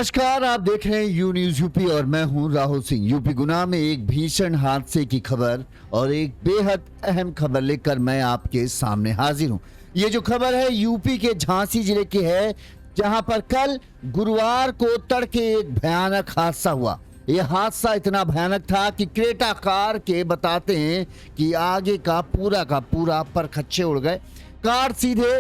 नमस्कार, आप देख रहे हैं यू न्यूज यूपी और मैं हूं राहुल सिंह। यूपी गुना में एक भीषण हादसे की खबर और एक बेहद अहम खबर लेकर मैं आपके सामने हाजिर हूं। ये जो खबर है यूपी के झांसी जिले की है, जहां पर कल गुरुवार को तड़के एक भयानक हादसा हुआ। यह हादसा इतना भयानक था कि क्रेटा कार के बताते हैं कि आगे का पूरा परखच्चे उड़ गए। कार सीधे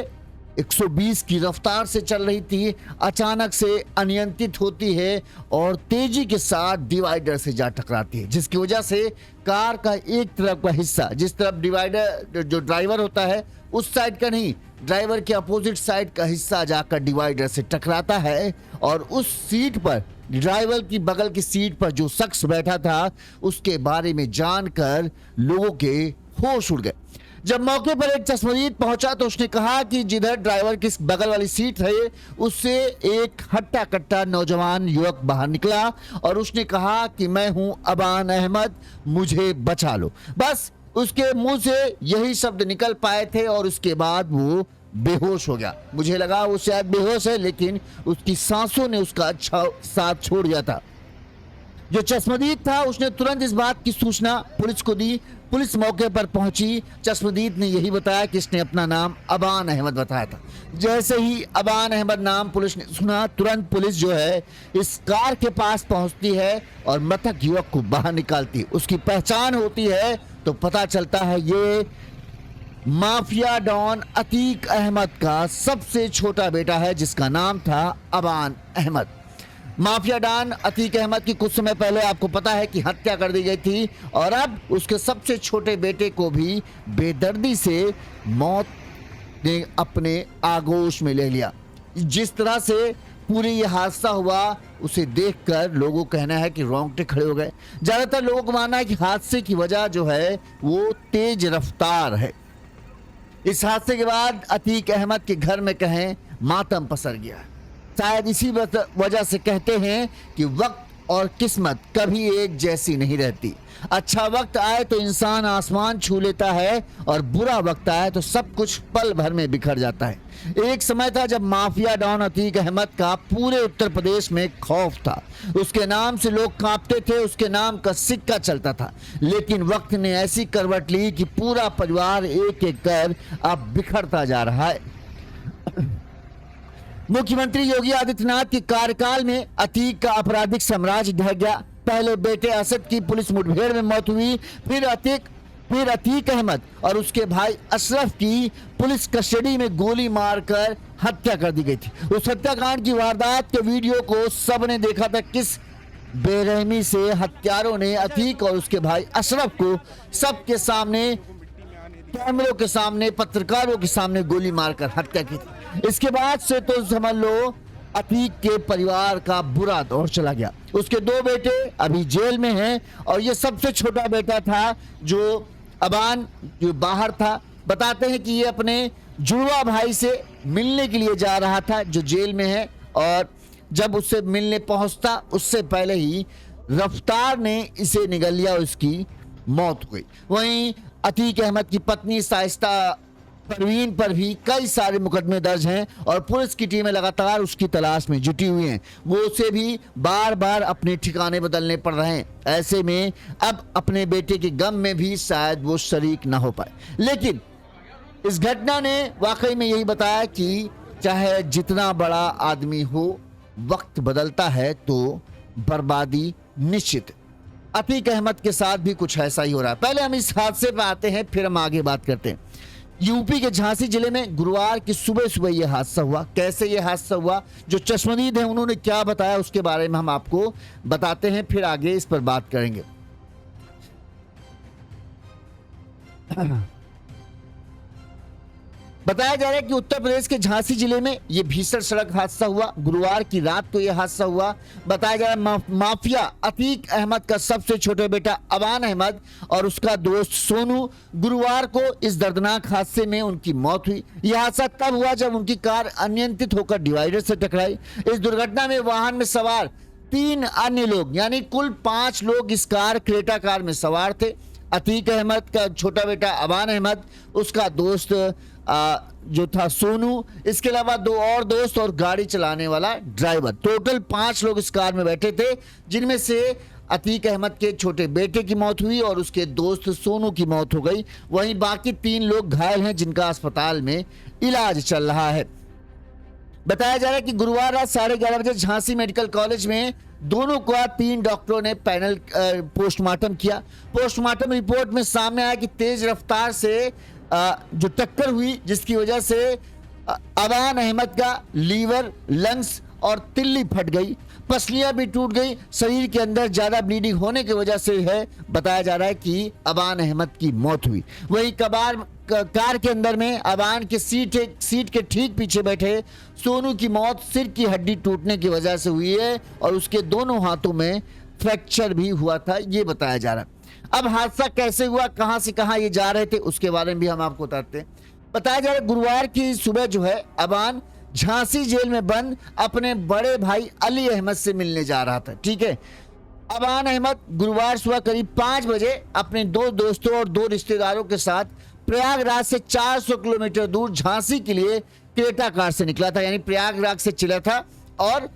120 की रफ्तार से चल रही थी, अचानक से अनियंत्रित होती है और तेजी के साथ डिवाइडर से जा टकराती है, जिसकी वजह से कार का एक तरफ का हिस्सा, जिस तरफ डिवाइडर जो ड्राइवर होता है उस साइड का नहीं, ड्राइवर के अपोजिट साइड का हिस्सा जाकर डिवाइडर से टकराता है और उस सीट पर, ड्राइवर की बगल की सीट पर जो शख्स बैठा था उसके बारे में जानकर लोगों के होश उड़ गए। जब मौके पर एक चश्मदीद पहुंचा तो उसने कहा कि जिधर ड्राइवर की बगल वाली सीट है उससे एक हट्टा कट्टा नौजवान युवक बाहर निकला और उसने कहा कि मैं हूं अबान अहमद, मुझे बचा लो। बस उसके मुंह से यही शब्द निकल पाए थे और उसके बाद वो बेहोश हो गया। मुझे लगा वो शायद बेहोश है, लेकिन उसकी सांसों ने उसका साथ छोड़ दिया था। जो चश्मदीद था उसने तुरंत इस बात की सूचना पुलिस को दी। पुलिस मौके पर पहुंची। चश्मदीद ने यही बताया कि इसने अपना नाम अबान अहमद बताया था। जैसे ही अबान अहमद नाम पुलिस ने सुना, तुरंत पुलिस जो है इस कार के पास पहुंचती है और मृतक युवक को बाहर निकालती है। उसकी पहचान होती है तो पता चलता है ये माफिया डॉन अतीक अहमद का सबसे छोटा बेटा है, जिसका नाम था अबान अहमद। माफिया डॉन अतीक अहमद की कुछ समय पहले आपको पता है कि हत्या कर दी गई थी और अब उसके सबसे छोटे बेटे को भी बेदर्दी से मौत ने अपने आगोश में ले लिया। जिस तरह से पूरी ये हादसा हुआ उसे देखकर लोगों का कहना है कि रोंगटे खड़े हो गए। ज्यादातर लोगों को मानना है कि हादसे की वजह जो है वो तेज रफ्तार है। इस हादसे के बाद अतीक अहमद के घर में कहें मातम पसर गया। शायद इसी वजह से कहते हैं कि वक्त और किस्मत कभी एक जैसी नहीं रहती। अच्छा वक्त आए तो इंसान आसमान छू लेता है और बुरा वक्त आए तो सब कुछ पल भर में बिखर जाता है। एक समय था जब माफिया डॉन अतीक अहमद का पूरे उत्तर प्रदेश में खौफ था। उसके नाम से लोग कांपते थे, उसके नाम का सिक्का चलता था। लेकिन वक्त ने ऐसी करवट ली कि पूरा परिवार एक एक कर अब बिखरता जा रहा है। मुख्यमंत्री योगी आदित्यनाथ के कार्यकाल में अतीक का आपराधिक साम्राज्य ढह गया। पहले बेटे असद की पुलिस मुठभेड़ में मौत हुई, फिर अतीक अहमद और उसके भाई अशरफ की पुलिस कस्टडी में गोली मारकर हत्या कर दी गई थी। उस हत्याकांड की वारदात के वीडियो को सबने देखा था। किस बेरहमी से हत्यारों ने अतीक और उसके भाई अशरफ को सबके सामने, कैमरों के सामने, पत्रकारों के सामने गोली मारकर हत्या की थी। इसके बाद से तो समझ लो अतीक के परिवार का बुरा दौर चला गया। उसके दो बेटे अभी जेल में हैं और ये सबसे छोटा बेटा था जो अबान, जो बाहर था। बताते हैं कि ये अपने जुड़वा भाई से मिलने के लिए जा रहा था जो जेल में है, और जब उससे मिलने पहुंचता उससे पहले ही रफ्तार ने इसे निगल लिया और उसकी मौत हो गई। वहीं अतीक अहमद की पत्नी शाइस्ता परवीन पर भी कई सारे मुकदमे दर्ज हैं और पुलिस की टीमें लगातार उसकी तलाश में जुटी हुई हैं। वो उसे भी बार बार अपने ठिकाने बदलने पड़ रहे हैं। ऐसे में अब अपने बेटे के गम में भी शायद वो शरीक ना हो पाए। लेकिन इस घटना ने वाकई में यही बताया कि चाहे जितना बड़ा आदमी हो, वक्त बदलता है तो बर्बादी निश्चित। अतीक अहमद के साथ भी कुछ ऐसा ही हो रहा है। पहले हम इस हादसे पर आते हैं, फिर हम आगे बात करते हैं। यूपी के झांसी जिले में गुरुवार की सुबह यह हादसा हुआ। कैसे यह हादसा हुआ, जो चश्मदीद है उन्होंने क्या बताया, उसके बारे में हम आपको बताते हैं, फिर आगे इस पर बात करेंगे। बताया जा रहा है कि उत्तर प्रदेश के झांसी जिले में यह भीषण सड़क हादसा हुआ। गुरुवार की रात को यह हादसा हुआ। बताया जा रहा है माफिया अतीक अहमद का सबसे छोटा बेटा अबान अहमद और उसका दोस्त सोनू, गुरुवार को इस दर्दनाक हादसे में उनकी मौत हुई। यह हादसा तब हुआ जब उनकी कार अनियंत्रित होकर डिवाइडर से टकराई। इस दुर्घटना में वाहन में सवार 3 अन्य लोग, यानी कुल 5 लोग इस क्रेटा कार में सवार थे। अतीक अहमद का छोटा बेटा अबान अहमद, उसका दोस्त जो था सोनू, इसके अलावा 2 और दोस्त और गाड़ी चलाने वाला ड्राइवर। टोटल 5 लोग इस कार में बैठे थे, जिनमें से अतीक अहमद के छोटे बेटे की मौत हुई और उसके दोस्त सोनू की मौत हो गई। वहीं बाकी 3 लोग घायल हैं, जिनका अस्पताल में इलाज चल रहा है। बताया जा रहा है कि गुरुवार रात 11:30 बजे झांसी मेडिकल कॉलेज में दोनों का 3 डॉक्टरों ने पैनल पोस्टमार्टम किया। पोस्टमार्टम रिपोर्ट में सामने आया कि तेज रफ्तार से जो टक्कर हुई, जिसकी वजह से अबान अहमद का लीवर, लंग्स और तिल्ली फट गई, पसलियां भी टूट गई। शरीर के अंदर ज्यादा ब्लीडिंग होने की वजह से है बताया जा रहा है कि अबान अहमद की मौत हुई। वहीं कार के अंदर में अबान के सीट के ठीक पीछे बैठे सोनू की मौत सिर की हड्डी टूटने की वजह से हुई है और उसके दोनों हाथों में फ्रैक्चर भी हुआ था, ये बताया जा रहा है। अब हादसा कैसे हुआ, कहां से कहां ये जा रहे थे, उसके बारे में भी हम आपको बताते हैं। बताया जा रहा है गुरुवार की सुबह जो है अबान झांसी जेल में बंद अपने बड़े भाई अली अहमद से मिलने जा रहा था। ठीक है, अबान अहमद गुरुवार सुबह करीब 5 बजे अपने 2 दोस्तों और 2 रिश्तेदारों के साथ प्रयागराज से 400 किलोमीटर दूर झांसी के लिए क्रेटा कार से निकला था। यानी प्रयागराज से चला था और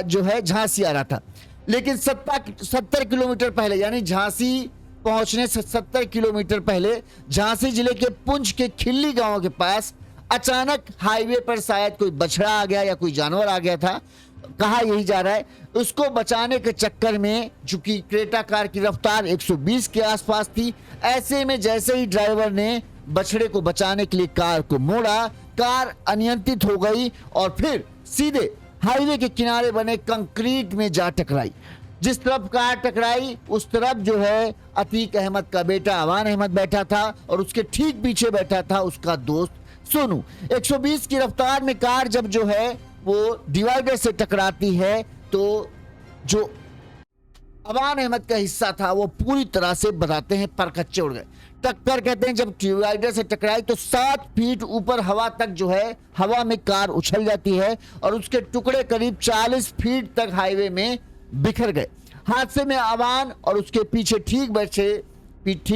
जो है झांसी आ रहा था। लेकिन 70 किलोमीटर पहले, यानी झांसी पहुंचने से 70 किलोमीटर पहले झांसी जिले के पुंछ के खिल्ली गांव के पास अचानक हाईवे पर शायद कोई बछड़ा आ गया या कोई जानवर आ गया था, कहा यही जा रहा है। उसको बचाने के चक्कर में, चूंकि क्रेटा कार की रफ्तार 120 के आसपास थी, ऐसे में जैसे ही ड्राइवर ने बछड़े को बचाने के लिए कार को मोड़ा, कार अनियंत्रित हो गई और फिर सीधे हाईवे के किनारे बने कंक्रीट में जा टकराई। जिस तरफ कार टकराई उस तरफ जो है अतीक अहमद का बेटा अबान अहमद बैठा था और उसके ठीक पीछे बैठा था उसका दोस्त सोनू। 120 की रफ्तार में कार जब जो है वो डिवाइडर से टकराती है तो जो अबान अहमद का हिस्सा था वो पूरी तरह से बताते हैं परकच्चे उड़ गए। टक्कर कहते हैं जब डिवाइडर से टकराई तो 7 फीट ऊपर हवा तक जो है हवा में कार उछल जाती है और उसके टुकड़े करीब 40 फीट तक हाईवे में बिखर गए। हादसे में अबान और उसके पीछे ठीक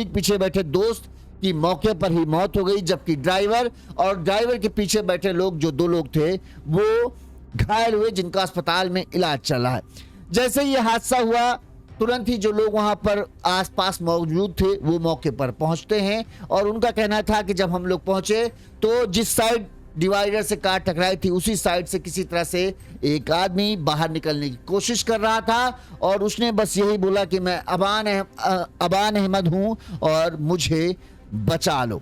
पीछे बैठे दोस्त की मौके पर ही मौत हो गई, जबकि ड्राइवर और ड्राइवर के पीछे बैठे लोग, जो 2 लोग थे, वो घायल हुए, जिनका अस्पताल में इलाज चल रहा है। जैसे ही हादसा हुआ तुरंत ही जो लोग वहां पर आसपास मौजूद थे वो मौके पर पहुंचते हैं और उनका कहना था कि जब हम लोग पहुंचे तो जिस साइड डिवाइडर से कार टकराई थी उसी साइड से किसी तरह से एक आदमी बाहर निकलने की कोशिश कर रहा था और उसने बस यही बोला कि मैं अबान अहमद हूं और मुझे बचा लो।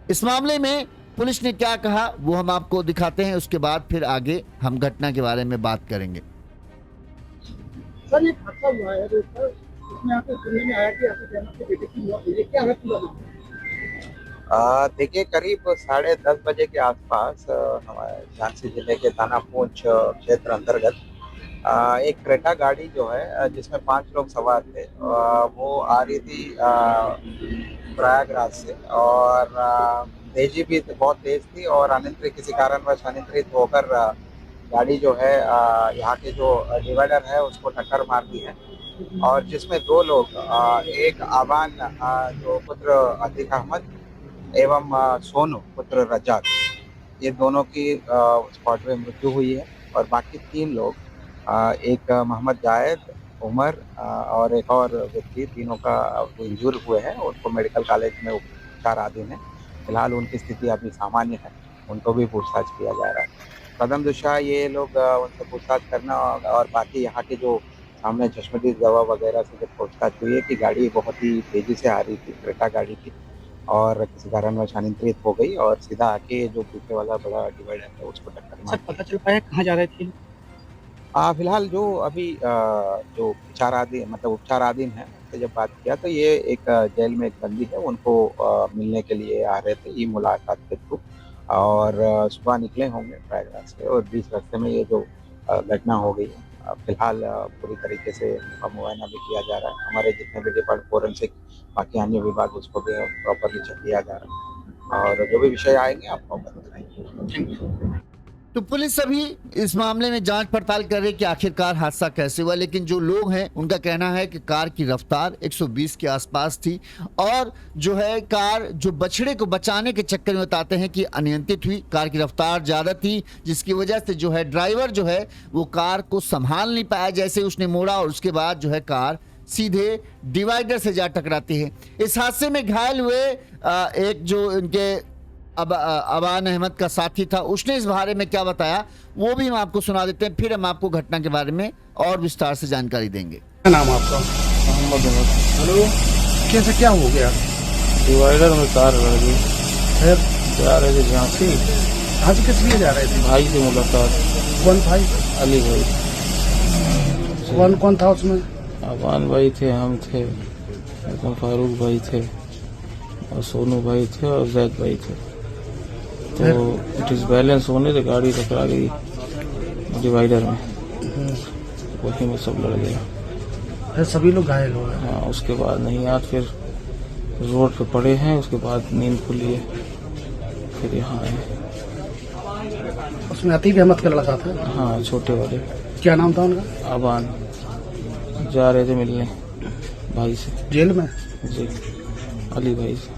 इस मामले में पुलिस ने क्या कहा वो हम आपको दिखाते हैं, उसके बाद फिर आगे हम घटना के बारे में बात करेंगे। सर ये हादसा हुआ है तो सर इसमें आपको सुनने में आया कि आपके के बेटे की मौत हुई है, क्या है पूरा मामला? देखिए करीब 10:30 बजे के आसपास हमारे झांसी जिले के थाना पुंछ क्षेत्र अंतर्गत एक क्रेटा गाड़ी जो है जिसमें 5 लोग सवार थे, वो आ रही थी प्रयागराज से और तेजी भी बहुत तेज थी और अनियंत्रित किसी कारणवश अनियंत्रित होकर गाड़ी जो है यहाँ के जो डिवाइडर है उसको टक्कर मार दी है और जिसमें 2 लोग, एक आबान जो पुत्र अतीक अहमद एवं सोनू पुत्र रजाक, ये दोनों की स्पॉट में मृत्यु हुई है और बाकी 3 लोग, एक मोहम्मद जायद, उमर और एक और व्यक्ति, तीनों का इंजूर हुए हैं। उनको मेडिकल कॉलेज में उपचाराधीन है। फिलहाल उनकी स्थिति अभी सामान्य है, उनको भी पूछताछ किया जा रहा है। कदम दिशा ये लोग उनसे पूछताछ करना और बाकी यहाँ के जो सामने चश्मदीद गवाह वगैरह से जब पूछताछ हुई है कि गाड़ी बहुत ही तेज़ी से आ रही थी, क्रेटा गाड़ी थी और किसी कारणवश अनियंत्रित हो गई और सीधा आके जो पीछे वाला बड़ा डिवाइडर है उसको टक्कर मार दी। पता चल पाया कहाँ जा रहे थे? फिलहाल जो अभी जो उपचाराधीन है उनसे जब बात किया तो ये एक जेल में एक बंदी है, उनको मिलने के लिए आ रहे थे ई मुलाकात के थ्रू और सुबह निकले होंगे प्रयागराज से और बीच रास्ते में ये जो घटना हो गई है। फिलहाल पूरी तरीके से मुआयना भी किया जा रहा है। हमारे जितने भी डिपार्टमेंट फोरेंसिक बाकी अन्य विभाग उसको भी प्रॉपरली चेक किया जा रहा है और जो भी विषय आएंगे आपको बताएंगे। तो पुलिस अभी इस मामले में जांच पड़ताल कर रही है कि आखिरकार हादसा कैसे हुआ, लेकिन जो लोग हैं उनका कहना है कि कार की रफ्तार 120 के आसपास थी और जो है कार जो बछड़े को बचाने के चक्कर में बताते हैं कि अनियंत्रित हुई, कार की रफ्तार ज़्यादा थी जिसकी वजह से जो है ड्राइवर जो है वो कार को संभाल नहीं पाया, जैसे उसने मोड़ा और उसके बाद जो है कार सीधे डिवाइडर से जा टकराती है। इस हादसे में घायल हुए एक जो इनके अबान अहमद का साथी था, उसने इस बारे में क्या बताया वो भी हम आपको सुना देते हैं, फिर हम आपको घटना के बारे में और विस्तार से जानकारी देंगे। क्या नाम आपका? मोहम्मद अहमद। हेलो, कैसे क्या हो गया? डिवाइडर में कार लड़ गई। फिर जा रहे थे झांसी, आज किस लिए जा रहे थे? भाई से मुलाकात। कौन भाई? अली भाई। कौन कौन था उसमें? अबान भाई थे, हम थे, फारूक भाई थे और सोनू भाई थे और जैद भाई थे। तो डिसबैलेंस होने से गाड़ी टकरा गई डिवाइडर में, वहीं में सब लड़ गया। फिर सभी लोग घायल हो गए। हाँ, उसके बाद नहीं, आज फिर रोड पे पड़े हैं, उसके बाद नींद खुली है, फिर यहाँ आए। उसमें अतीब अहमद का लड़का था। हाँ, छोटे वाले। क्या नाम था उनका? अबान। जा रहे थे मिलने भाई से। जेल में? जी, अली भाई से।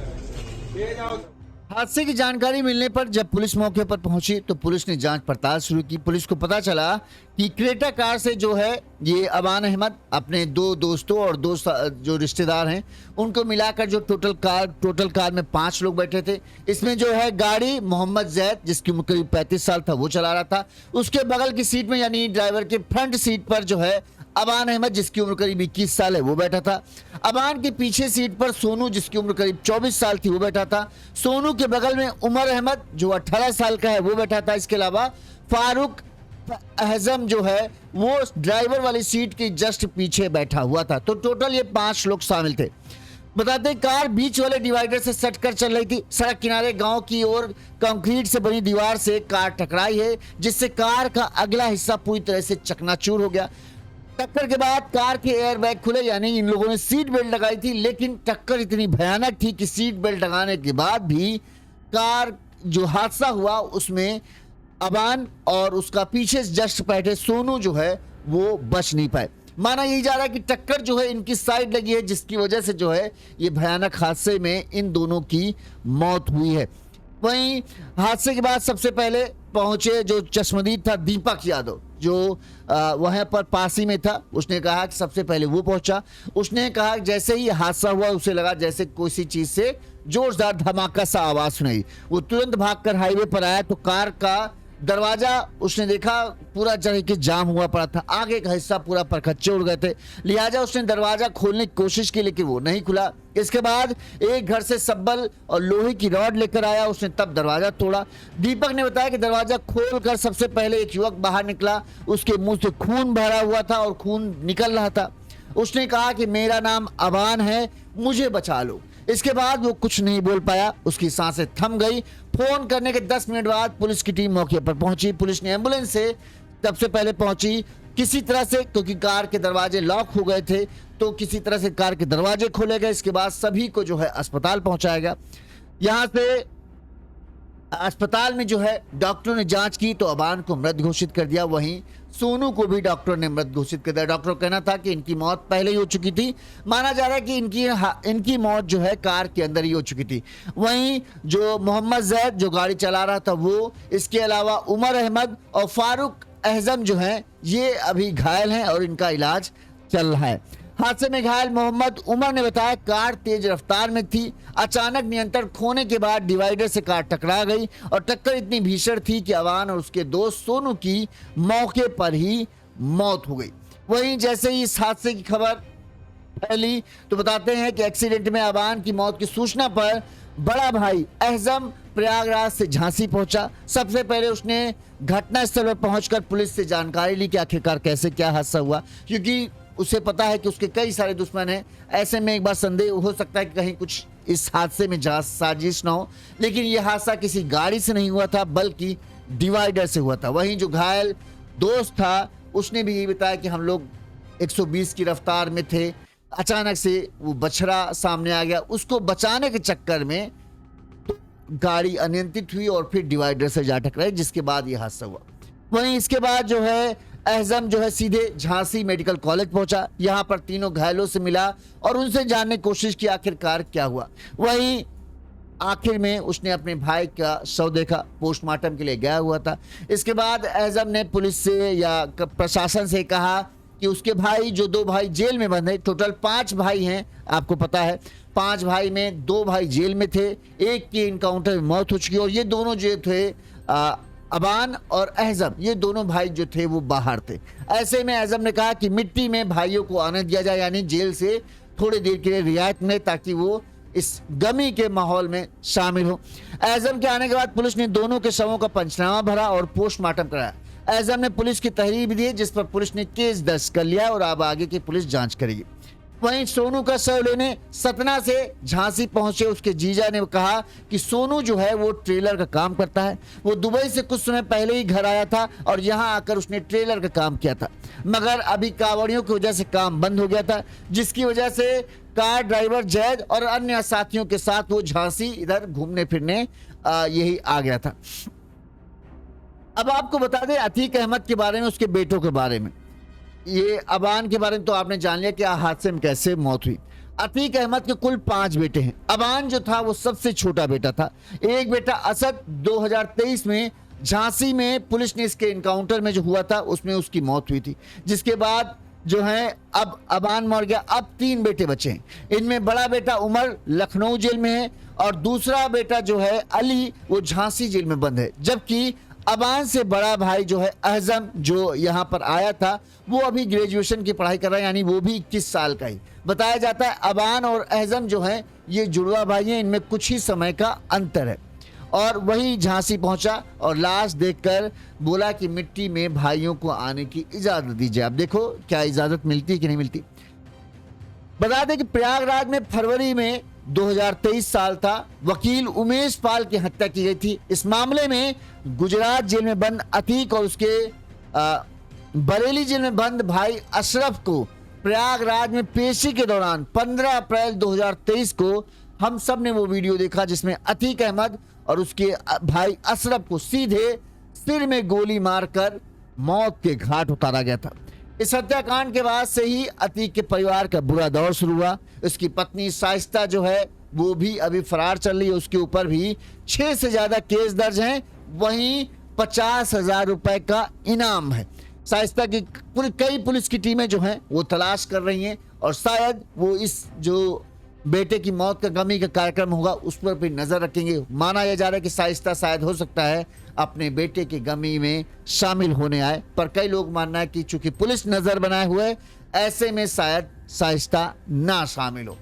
हादसे की जानकारी मिलने पर जब पुलिस मौके पर पहुंची तो पुलिस ने जांच पड़ताल शुरू की। पुलिस को पता चला कि क्रेटा कार से जो है ये अबान अहमद अपने दो दोस्तों और दो जो रिश्तेदार हैं उनको मिलाकर जो टोटल कार में 5 लोग बैठे थे। इसमें जो है गाड़ी मोहम्मद जैद जिसकी उम्र करीब 35 साल था वो चला रहा था, उसके बगल की सीट में यानी ड्राइवर के फ्रंट सीट पर जो है अबान अहमद जिसकी उम्र करीब 21 साल है वो बैठा था। अबान के पीछे सीट पर सोनू जिसकी उम्र करीब 24 साल थी वो बैठा था। सोनू के बगल में उमर अहमद जो 18 साल का है वो बैठा था। इसके अलावा फारूक अहजम जो है वो ड्राइवर वाली सीट के जस्ट पीछे बैठा हुआ था। तो टोटल ये 5 लोग शामिल थे। बताते हैं कार बीच वाले डिवाइडर से सटकर चल रही थी। सड़क किनारे गांव की ओर कंक्रीट से बनी दीवार से कार टकराई है जिससे कार का अगला हिस्सा पूरी तरह से चकनाचूर हो गया। टक्कर के बाद कार के एयर बैग खुले, यानी इन लोगों ने सीट बेल्ट लगाई थी, लेकिन टक्कर इतनी भयानक थी कि सीट बेल्ट लगाने के बाद भी कार जो हादसा हुआ उसमें अबान और उसका पीछे जस्ट बैठे सोनू जो है वो बच नहीं पाए। माना यही जा रहा है कि टक्कर जो है इनकी साइड लगी है जिसकी वजह से जो है ये भयानक हादसे में इन दोनों की मौत हुई है। वहीं हादसे के बाद सबसे पहले पहुंचे जो चश्मदीद था दीपक यादव जो वहां पर पास ही में था। उसने कहा कि सबसे पहले वो पहुंचा। उसने कहा कि जैसे ही हादसा हुआ उसे लगा जैसे किसी चीज से जोरदार धमाका सा आवाज सुनाई। वो तुरंत भागकर हाईवे पर आया तो कार का दरवाजा उसने देखा पूरा तरह के जाम हुआ पड़ा था, आगे का हिस्सा पूरा परखच्चे उड़ गए थे, लिहाजा उसने दरवाजा खोलने की कोशिश की लेकिन वो नहीं खुला। इसके बाद एक घर से सब्बल और लोहे की रॉड लेकर आया, उसने तब दरवाजा तोड़ा। दीपक ने बताया कि दरवाजा खोलकर सबसे पहले एक युवक बाहर निकला, उसके मुंह से खून भरा हुआ था और खून निकल रहा था। उसने कहा कि मेरा नाम अबान है, मुझे बचा लो। इसके बाद वो कुछ नहीं बोल पाया, उसकी सांसें थम गई। फोन करने के 10 मिनट बाद पुलिस की टीम मौके पर पहुंची। पुलिस ने एम्बुलेंस से सबसे पहले पहुंची किसी तरह से, क्योंकि कार के दरवाजे लॉक हो गए थे तो किसी तरह से कार के दरवाजे खोले गए। इसके बाद सभी को जो है अस्पताल पहुंचाया गया। यहां से अस्पताल में जो है डॉक्टरों ने जांच की तो अबान को मृत घोषित कर दिया। वहीं सोनू को भी डॉक्टर ने मृत घोषित कर दिया। डॉक्टर का कहना था कि इनकी मौत पहले ही हो चुकी थी। माना जा रहा है कि इनकी मौत जो है कार के अंदर ही हो चुकी थी। वहीं जो मोहम्मद जैद जो गाड़ी चला रहा था वो, इसके अलावा उमर अहमद और फारूक अहजम जो है ये अभी घायल हैं और इनका इलाज चल रहा है। हादसे में घायल मोहम्मद उमर ने बताया कार तेज रफ्तार में थी, अचानक नियंत्रण खोने के बाद डिवाइडर से कार टकरा गई और टक्कर इतनी भीषण थी कि अबान और उसके दोस्त सोनू की मौके पर ही मौत हो गई। वहीं जैसे ही इस हादसे की खबर फैली तो बताते हैं कि एक्सीडेंट में अबान की मौत की सूचना पर बड़ा भाई अहजम प्रयागराज से झांसी पहुंचा। सबसे पहले उसने घटनास्थल पर पहुंचकर पुलिस से जानकारी ली कि आखिरकार कैसे क्या हादसा हुआ, क्योंकि उसे पता है कि उसके कई सारे दुश्मन हैं। ऐसे में एक बार संदेह हो सकता है कि कहीं कुछ इस हादसे में साजिश ना हो, लेकिन यह हादसा किसी गाड़ी से नहीं हुआ था बल्कि डिवाइडर से हुआ था। वहीं जो घायल दोस्त था उसने भी यही बताया कि हम लोग 120 की रफ्तार में थे, अचानक से वो बछड़ा सामने आ गया, उसको बचाने के चक्कर में गाड़ी अनियंत्रित हुई और फिर डिवाइडर से जा टकराई, जिसके बाद यह हादसा हुआ। वहीं इसके बाद जो है एहजम जो है सीधे झांसी मेडिकल कॉलेज पहुंचा। यहां पर तीनों घायलों से मिला और उनसे जानने की कोशिश की आखिरकार क्या हुआ। वहीं आखिर में उसने अपने भाई का शव देखा, पोस्टमार्टम के लिए गया हुआ था। इसके बाद एहजम ने पुलिस से या प्रशासन से कहा कि उसके भाई, जो 2 भाई जेल में बंद है, टोटल 5 भाई हैं, आपको पता है 5 भाई में 2 भाई जेल में थे, एक की इनकाउंटर में मौत हो चुकी और ये दोनों जो थे अबान और एहजम, ये दोनों भाई जो थे वो बाहर थे। ऐसे में एहजम ने कहा कि मिट्टी में भाइयों को आने दिया जाए, यानी जेल से थोड़ी देर के लिए रियायत मिले ताकि वो इस गमी के माहौल में शामिल हो। एहजम के आने के बाद पुलिस ने दोनों के शवों का पंचनामा भरा और पोस्टमार्टम कराया। एहजम ने पुलिस की तहरीर भी दी, जिस पर पुलिस ने केस दर्ज कर लिया और अब आगे की पुलिस जांच करेगी। वहीं सोनू का शव लेने सतना से झांसी पहुंचे उसके जीजा ने कहा कि सोनू जो है वो ट्रेलर का काम करता है। वो दुबई से कुछ समय पहले ही घर आया था और यहां आकर उसने ट्रेलर का काम किया था, मगर अभी कांवड़ियों की वजह से काम बंद हो गया था, जिसकी वजह से कार ड्राइवर जैद और अन्य साथियों के साथ वो झांसी इधर घूमने फिरने यही आ गया था। अब आपको बता दें अतीक अहमद के बारे में, उसके बेटों के बारे में। ये अबान के बारे में तो आपने जान लिया कि हादसे में कैसे मौत हुई। अतीक अहमद के कुल 5 बेटे हैं। अबान जो था वो सबसे छोटा बेटा था। एक बेटा असद 2023 में झांसी में पुलिस ने इसके इनकाउंटर में जो हुआ था उसमें उसकी मौत हुई थी, जिसके बाद जो है अब अबान मर गया। अब 3 बेटे बचे हैं। इनमें बड़ा बेटा उमर लखनऊ जेल में है और दूसरा बेटा जो है अली वो झांसी जेल में बंद है, जबकि अबान से बड़ा भाई जो है एहजम जो यहाँ पर आया था वो अभी ग्रेजुएशन की पढ़ाई कर रहा है, यानी वो भी 21 साल का ही। बताया जाता है अबान और एहजम जो है ये जुड़वा भाई हैं, इनमें कुछ ही समय का अंतर है। और वही झांसी पहुंचा और लाश देखकर बोला कि मिट्टी में भाइयों को आने की इजाजत दीजिए। अब देखो क्या इजाजत मिलती है कि नहीं मिलती। बता दें कि प्रयागराज में फरवरी में 2023 साल था, वकील उमेश पाल की हत्या की गई थी। इस मामले में गुजरात जेल में बंद अतीक और उसके बरेली जेल में बंद भाई अशरफ को प्रयागराज में पेशी के दौरान 15 अप्रैल 2023 को हम सब ने वो वीडियो देखा जिसमें अतीक अहमद और उसके भाई अशरफ को सीधे सिर में गोली मारकर मौत के घाट उतारा गया था। इस हत्याकांड के बाद से ही अतीक के परिवार का बुरा दौर शुरू हुआ। उसकी पत्नी शाइस्ता जो है वो भी अभी फरार चल रही है, उसके ऊपर भी 6 से ज्यादा केस दर्ज हैं, वहीं 50,000 रुपए का इनाम है। शाइस्ता की कई पुलिस की टीमें जो हैं वो तलाश कर रही हैं और शायद वो इस जो बेटे की मौत का गमी का कार्यक्रम होगा उस पर भी नजर रखेंगे। माना यह जा रहा है कि शाइस्ता शायद हो सकता है अपने बेटे की गमी में शामिल होने आए, पर कई लोग मानना है कि चूंकि पुलिस नजर बनाए हुए ऐसे में शायद शाइस्ता ना शामिल हो।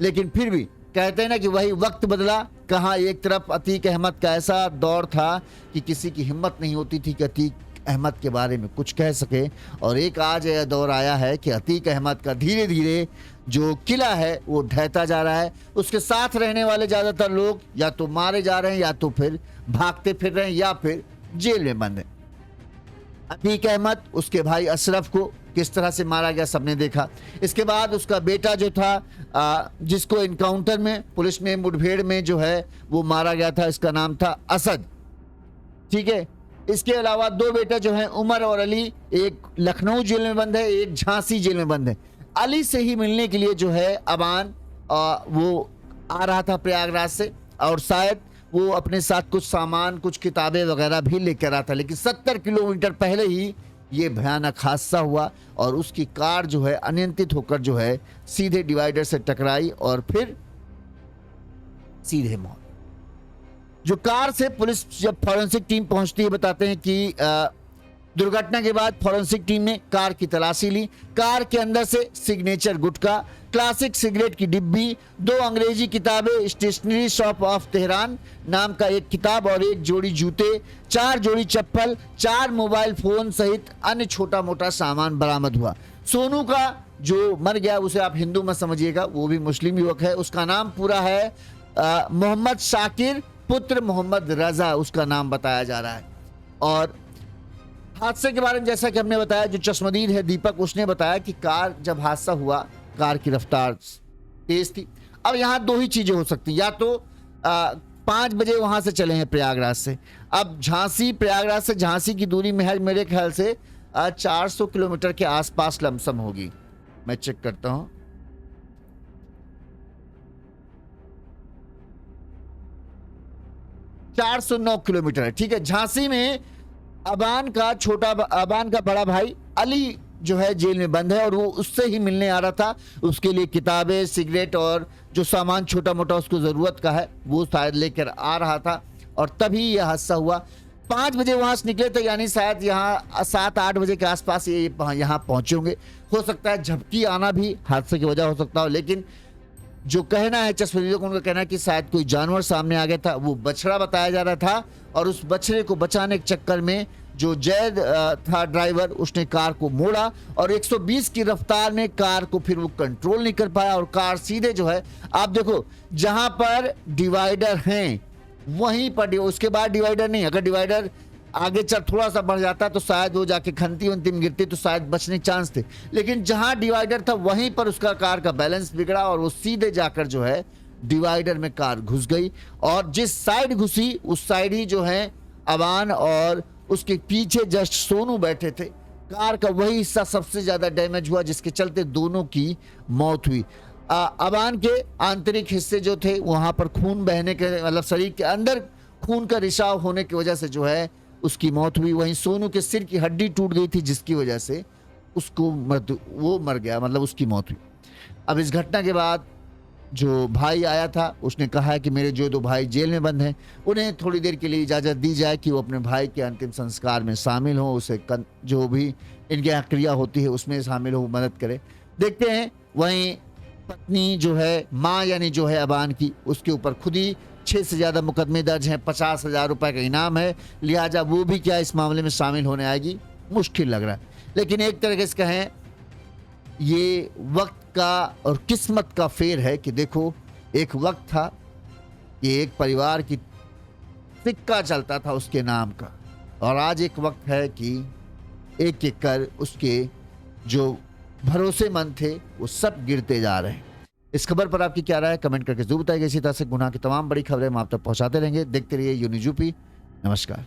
लेकिन फिर भी कहते हैं ना कि वही वक्त बदला। कहाँ एक तरफ अतीक अहमद का ऐसा दौर था कि किसी की हिम्मत नहीं होती थी कि अतीक अहमद के बारे में कुछ कह सके, और एक आज यह दौर आया है कि अतीक अहमद का धीरे धीरे जो किला है वो ढहता जा रहा है। उसके साथ रहने वाले ज़्यादातर लोग या तो मारे जा रहे हैं या तो फिर भागते फिर रहे हैं या फिर जेल में बंद हैं। अतीक अहमद उसके भाई अशरफ को किस तरह से मारा गया सबने देखा। इसके बाद उसका बेटा जो था जिसको इनकाउंटर में पुलिस ने मुठभेड़ में जो है वो मारा गया था, इसका नाम था असद, ठीक है। इसके अलावा 2 बेटा जो हैं उमर और अली, एक लखनऊ जेल में बंद है, एक झांसी जेल में बंद है। अली से ही मिलने के लिए जो है अबान वो आ रहा था प्रयागराज से और शायद वो अपने साथ कुछ सामान कुछ किताबें वगैरह भी लेकर आता, लेकिन 70 किलोमीटर पहले ही ये भयानक हादसा हुआ और उसकी कार जो है अनियंत्रित होकर जो है सीधे डिवाइडर से टकराई और फिर सीधे मौत। जो कार से पुलिस जब फॉरेंसिक टीम पहुंचती है बताते हैं कि दुर्घटना के बाद फॉरेंसिक टीम ने कार की तलाशी ली। कार के अंदर से सिग्नेचर गुटखा, क्लासिक सिगरेट की डिब्बी, 2 अंग्रेजी किताबें, स्टेशनरी शॉप ऑफ तेहरान नाम का एक किताब और 1 जोड़ी जूते, 4 जोड़ी चप्पल, 4 मोबाइल फोन सहित अन्य छोटा मोटा सामान बरामद हुआ। सोनू का जो मर गया उसे आप हिंदू मत समझिएगा, वो भी मुस्लिम युवक है। उसका नाम पूरा है मोहम्मद शाकिर पुत्र मोहम्मद रजा, उसका नाम बताया जा रहा है। और हादसे के बारे में जैसा कि हमने बताया, जो चश्मदीद है दीपक, उसने बताया कि कार जब हादसा हुआ कार की रफ्तार तेज थी। अब यहाँ 2 ही चीजें हो सकती, या तो 5 बजे वहां से चले हैं प्रयागराज से। अब झांसी, प्रयागराज से झांसी की दूरी में है मेरे ख्याल से 400 किलोमीटर के आसपास लमसम होगी। मैं चेक करता हूं। ...409 किलोमीटर है, ठीक है। झांसी में अबान का बड़ा भाई अली जो है जेल में बंद है और वो उससे ही मिलने आ रहा था। उसके लिए किताबें, सिगरेट और जो सामान छोटा मोटा उसको जरूरत का है वो शायद लेकर आ रहा था और तभी यह हादसा हुआ। 5 बजे वहां से निकले थे, यानी शायद यहाँ 7-8 बजे के आसपास ये यहाँ पहुंचे होंगे। हो सकता है झपकी आना भी हादसे की वजह हो सकता हो, लेकिन जो कहना है चश्मदीदों को, उनका कहना है कि शायद कोई जानवर सामने आ गया था। वो बछड़ा बताया जा रहा था और उस बछड़े को बचाने के चक्कर में जो जैद था ड्राइवर, उसने कार को मोड़ा और 120 की रफ्तार में कार को फिर वो कंट्रोल नहीं कर पाया और कार सीधे जो है, आप देखो जहां पर डिवाइडर हैं वहीं पर, उसके बाद डिवाइडर नहीं, अगर डिवाइडर आगे चल थोड़ा सा बढ़ जाता तो शायद वो जाके खंती वंती में गिरती तो शायद बचने चांस थे, लेकिन जहां डिवाइडर था वहीं पर उसका कार का बैलेंस बिगड़ा और वो सीधे जाकर जो है डिवाइडर में कार घुस गई और जिस साइड घुसी उस साइड ही जो है अबान और उसके पीछे जस्ट सोनू बैठे थे। कार का वही हिस्सा सबसे ज्यादा डैमेज हुआ जिसके चलते दोनों की मौत हुई। अबान के आंतरिक हिस्से जो थे वहां पर खून बहने के, मतलब शरीर के अंदर खून का रिसाव होने की वजह से जो है उसकी मौत हुई। वहीं सोनू के सिर की हड्डी टूट गई थी जिसकी वजह से उसको वो मर गया, मतलब उसकी मौत हुई। अब इस घटना के बाद जो भाई आया था उसने कहा है कि मेरे जो 2 भाई जेल में बंद हैं उन्हें थोड़ी देर के लिए इजाज़त दी जाए कि वो अपने भाई के अंतिम संस्कार में शामिल हो, उसे जो भी इनके यहाँ क्रिया होती है उसमें शामिल हो, मदद करे। देखते हैं। वहीं पत्नी जो है, माँ यानी जो है अबान की, उसके ऊपर खुद ही 6 से ज़्यादा मुकदमे दर्ज हैं, 50,000 रुपये का इनाम है, लिहाजा वो भी क्या इस मामले में शामिल होने आएगी, मुश्किल लग रहा है। लेकिन एक तरीके से कहें ये वक्त का और किस्मत का फेर है कि देखो एक वक्त था कि एक परिवार की सिक्का चलता था उसके नाम का और आज एक वक्त है कि एक एक कर उसके जो भरोसेमंद थे वो सब गिरते जा रहे हैं। इस खबर पर आपकी क्या राय है कमेंट करके जरूर बताइएगा। इसी तरह से गुनाह की तमाम बड़ी खबरें हम आप तक पहुंचाते रहेंगे। देखते रहिए यूनिज़ यूपी। नमस्कार।